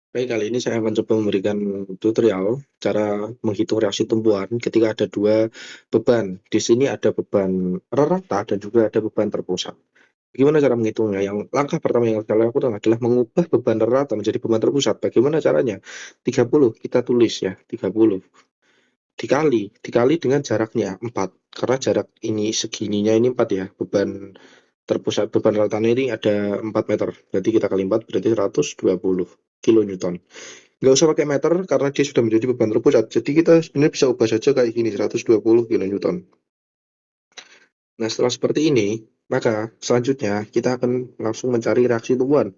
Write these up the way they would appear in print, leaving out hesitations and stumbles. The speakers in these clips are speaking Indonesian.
Baik, kali ini saya akan coba memberikan tutorial cara menghitung reaksi tumbuhan ketika ada dua beban. Di sini ada beban rata dan juga ada beban terpusat. Bagaimana cara menghitungnya? Yang langkah pertama yang harus kita lakukan adalah mengubah beban rata menjadi beban terpusat. Bagaimana caranya? 30 kita tulis ya, 30 dikali dengan jaraknya 4. Karena jarak ini segininya ini 4 ya. Beban ratanya ini ada 4 meter. Berarti kita kali 4 berarti 120 kilonewton. Nggak usah pakai meter karena dia sudah menjadi beban terpusat. Jadi kita sebenarnya bisa ubah saja kayak gini, 120 kilonewton. Nah, setelah seperti ini, maka selanjutnya kita akan langsung mencari reaksi tumbuhan.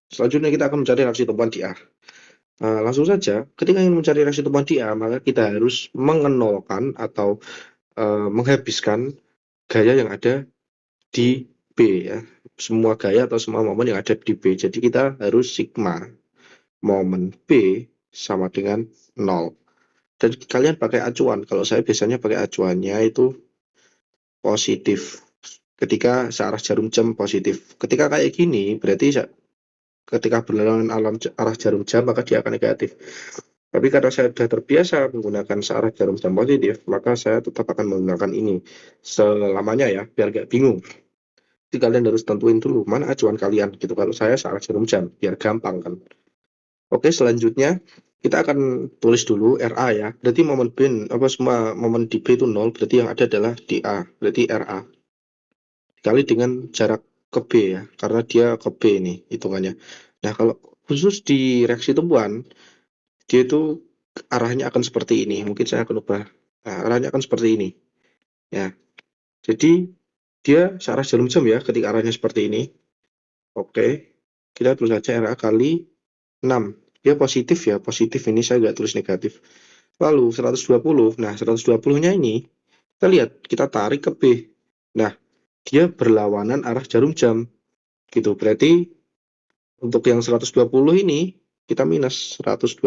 Selanjutnya kita akan mencari reaksi tumbuhan di A. Langsung saja, ketika ingin mencari reaksi tumbuhan di A, maka kita harus mengenolkan atau menghabiskan gaya yang ada di B ya. Semua gaya atau semua momen yang ada di B. Jadi kita harus sigma momen B sama dengan 0. Dan kalian pakai acuan. Kalau saya biasanya pakai acuannya itu positif. Ketika searah jarum jam positif. Ketika kayak gini, berarti ketika berlawanan arah jarum jam, maka dia akan negatif. Tapi karena saya sudah terbiasa menggunakan searah jarum jam positif, maka saya tetap akan menggunakan ini selamanya ya, biar gak bingung. Jadi kalian harus tentuin dulu mana acuan kalian gitu. Kalau saya searah jarum jam, biar gampang kan. Oke, selanjutnya kita akan tulis dulu RA ya. Berarti momen B, apa semua momen di B itu 0, berarti yang ada adalah di A. Berarti RA dikali dengan jarak ke B ya, karena dia ke B ini hitungannya. Nah, kalau khusus di reaksi tumbuhan, dia itu arahnya akan seperti ini. Mungkin saya akan ubah. Nah, arahnya akan seperti ini. Ya, jadi dia searah jarum jam ya, ketika arahnya seperti ini. Oke, kita tulis saja RA kali 6. Dia positif ya, positif ini saya nggak tulis negatif. Lalu 120. Nah, 120-nya ini kita lihat, kita tarik ke B. Nah, dia berlawanan arah jarum jam gitu. Berarti untuk yang 120 ini kita minus 120.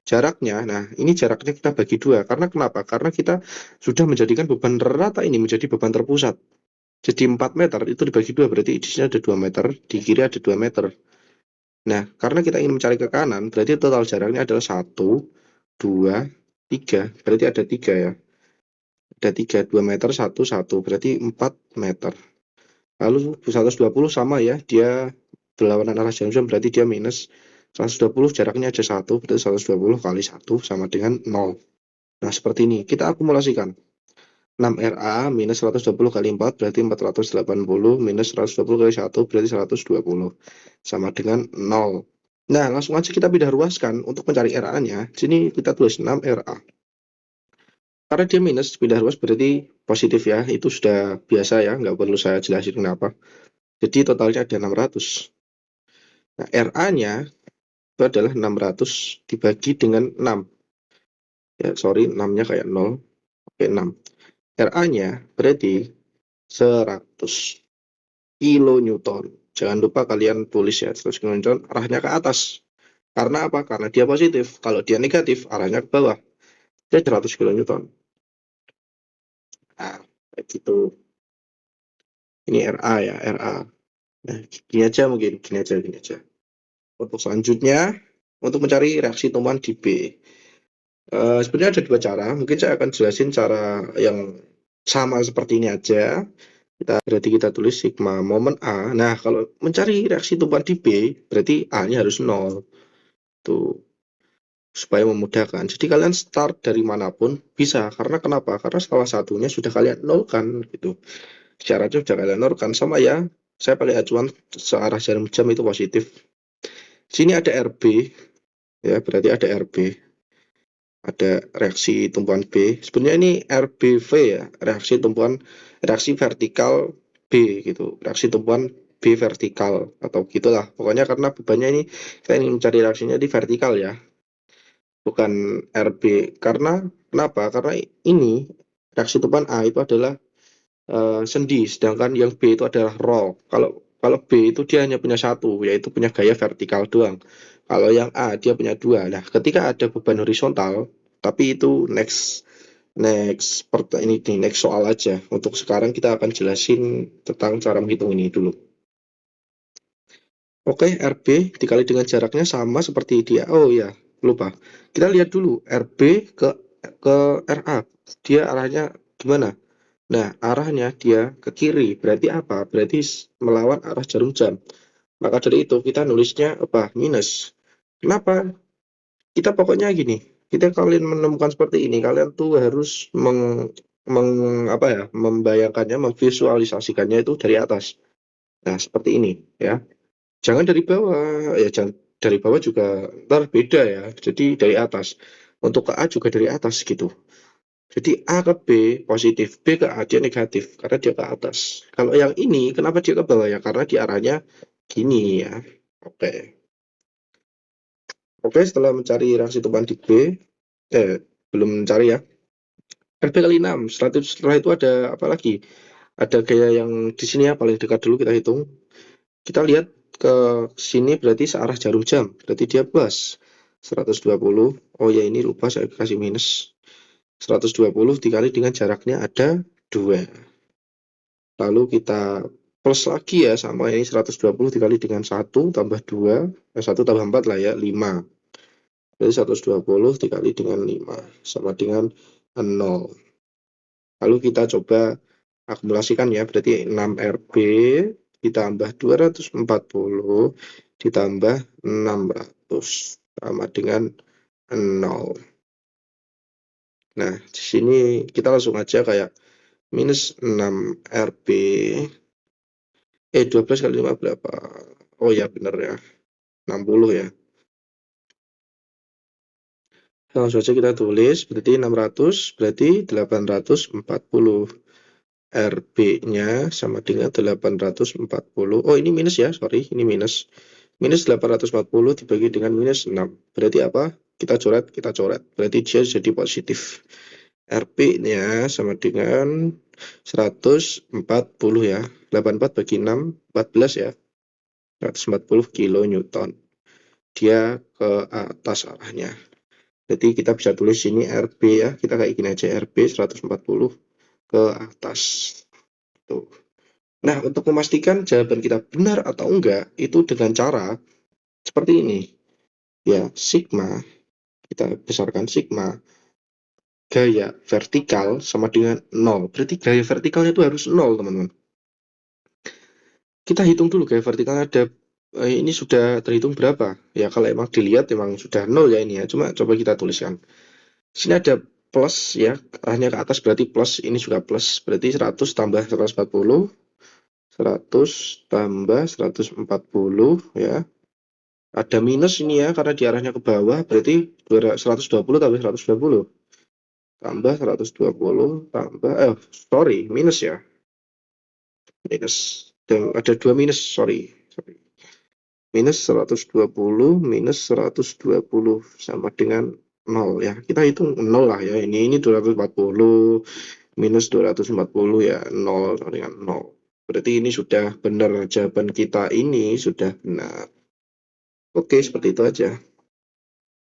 Jaraknya, nah ini jaraknya kita bagi dua. Karena kenapa? Karena kita sudah menjadikan beban rata ini menjadi beban terpusat. Jadi 4 meter itu dibagi dua, berarti di sini ada 2 meter, di kiri ada 2 meter. Nah, karena kita ingin mencari ke kanan, berarti total jaraknya adalah 1, 2, 3. Berarti ada 3 ya. Ada 3, 2 meter, 1, 1. Berarti 4 meter. Lalu 120 sama ya, dia berlawanan arah jam berarti dia minus 120, jaraknya aja 1, berarti 120 kali 1 sama dengan 0. Nah, seperti ini. Kita akumulasikan. 6RA minus 120 kali 4 berarti 480 minus 120 kali 1 berarti 120 sama dengan 0. Nah, langsung aja kita pindah ruaskan untuk mencari RA-nya. Sini kita tulis 6RA. Karena dia minus, pindah ruas berarti positif ya. Itu sudah biasa ya, nggak perlu saya jelasin kenapa. Jadi totalnya ada 600. Nah, RA-nya itu adalah 600 dibagi dengan 6. Ya, sorry, 6-nya kayak 0. Oke, 6. RA-nya berarti 100 kilonewton. Jangan lupa kalian tulis ya, 100 kilonewton arahnya ke atas. Karena apa? Karena dia positif. Kalau dia negatif, arahnya ke bawah. Dia 100 kilonewton. Nah, kayak gitu. Ini RA ya, RA. Nah, gini aja mungkin, gini aja, gini aja. Untuk selanjutnya, untuk mencari reaksi tumbuhan di B. Sebenarnya ada dua cara. Mungkin saya akan jelasin cara yang sama seperti ini aja. Berarti kita tulis sigma momen A. Nah, kalau mencari reaksi tumbuhan di B, berarti A-nya harus 0. Tuh, supaya memudahkan. Jadi kalian start dari manapun bisa. Karena kenapa? Karena salah satunya sudah kalian nolkan gitu. Syaratnya sudah kalian nolkan sama ya. Saya pakai acuan searah jarum jam itu positif. Sini ada RB, ya berarti ada RB. Ada reaksi tumbuhan B. Sebenarnya ini RBV ya, reaksi vertikal B gitu. Reaksi tumbuhan B vertikal atau gitulah. Pokoknya karena bebannya ini kita ingin mencari reaksinya di vertikal ya, bukan RB. Karena kenapa? Karena ini reaksi tumbuhan A itu adalah sendi, sedangkan yang B itu adalah roll. Kalau B itu dia hanya punya satu, yaitu punya gaya vertikal doang. Kalau yang A dia punya dua. Nah, ketika ada beban horizontal, tapi itu next soal aja. Untuk sekarang kita akan jelasin tentang cara menghitung ini dulu. Oke, RB dikali dengan jaraknya sama seperti dia. Oh ya, lupa. Kita lihat dulu RB ke RA. Dia arahnya gimana? Nah, arahnya dia ke kiri. Berarti apa? Berarti melawan arah jarum jam. Maka dari itu kita nulisnya apa? Minus. Kenapa? Kita pokoknya gini. Kita kalian menemukan seperti ini, kalian tuh harus apa ya? Membayangkannya, memvisualisasikannya itu dari atas. Nah, seperti ini ya. Jangan dari bawah, ya jangan dari bawah juga ntar beda ya. Jadi dari atas. Untuk ke A juga dari atas gitu. Jadi A ke B positif, B ke A dia negatif karena dia ke atas. Kalau yang ini kenapa dia ke bawah ya? Karena di arahnya gini ya. Oke. Oke, setelah mencari reaksi tumpahan di B, belum mencari ya. RB kali 6. Setelah itu ada apa lagi? Ada gaya yang di sini ya paling dekat dulu kita hitung. Kita lihat ke sini berarti searah jarum jam. Berarti dia plus 120. Oh ya ini lupa saya kasih minus. 120 dikali dengan jaraknya ada 2. Lalu kita plus lagi ya sama ini 120 dikali dengan 1 tambah 2. 1 tambah 4 lah ya 5. Berarti 120 dikali dengan 5 sama dengan 0. Lalu kita coba akumulasikan ya, berarti 6 RB ditambah 240 ditambah 600 sama dengan 0. Nah, di sini kita langsung aja kayak minus 6 RB 12 kali 5 berapa? Oh ya bener ya, 60 ya. Langsung saja kita tulis, berarti 600, berarti 840. RB-nya sama dengan 840. Oh, ini minus ya, sorry, ini minus. Minus 840 dibagi dengan minus 6. Berarti apa? Kita coret. Berarti dia jadi positif. RB-nya sama dengan 140 ya. 84 bagi 6, 14 ya. 140 kilonewton. Dia ke atas arahnya. Jadi kita bisa tulis sini RB ya. Kita kayak gini aja, RB 140 ke atas. Tuh. Nah, untuk memastikan jawaban kita benar atau enggak, itu dengan cara seperti ini. Ya, sigma, kita besarkan sigma, gaya vertikal sama dengan 0. Berarti gaya vertikalnya itu harus 0, teman-teman. Kita hitung dulu gaya vertikalnya ada, ini sudah terhitung berapa? Ya, kalau emang dilihat emang sudah 0 ya ini ya. Cuma coba kita tuliskan. Sini ada plus ya, arahnya ke atas berarti plus, ini juga plus. Berarti 100 tambah 140, 100 tambah 140 ya. Ada minus ini ya, karena di arahnya ke bawah, berarti 120 tambah 120. Tambah 120, tambah, sorry, minus ya. Minus. Dan ada 2 minus, sorry. Minus 120, minus 120, sama dengan 0 ya. Kita hitung 0 lah ya, ini 240, minus 240 ya, 0 sama dengan 0. Berarti ini sudah benar, jawaban kita ini sudah benar. Oke, seperti itu aja.